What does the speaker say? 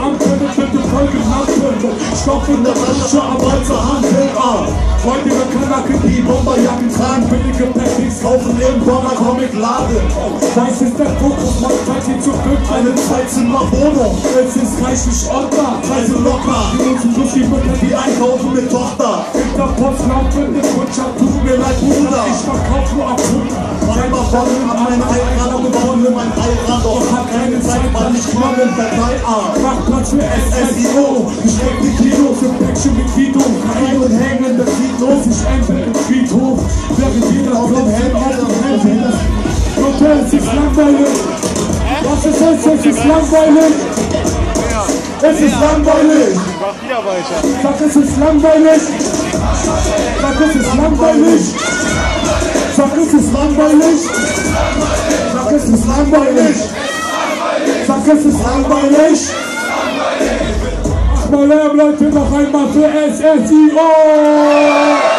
Anfälle, bitte folgen Handel. Stoff in der Tasche, aber zur Hand hält Freundige Kanaken, die Bomberjacken tragen. Billige Packies kaufen im Bonner Comicladen. Das ist der Fokus, man teilt sie zu fünf. Eine Zweizimmerwohnung, es ist reichlich ordner. Preise locker, die nutzen Sushi-Mütter, die einkaufen mit Tochter. Hinter Postlampen, den Kutscher, tut mir leid, Bruder. Ich verkauf nur ab 100. Selber voll an mein Heirat, gewonnen mein Heirat. Doch hat keine Zeit, weil ich knallen, Parteiarm. Macht Platz für SSIO, gesteckte Kilos im Päckchen mit Vito. Kein und hängende Friedhof, ich ende im Friedhof. Während jeder auf dem Helm auf dem Helm. Leute, es ist langweilig. Was ist das? Es ist langweilig. Es ist langweilig. Sag, es ist langweilig. Sag, es ist langweilig. Sag, es ist langweilig. Sag, es ist langweilig. Sag, es ist langweilig. Ach, mal Leute, noch einmal für SSIO.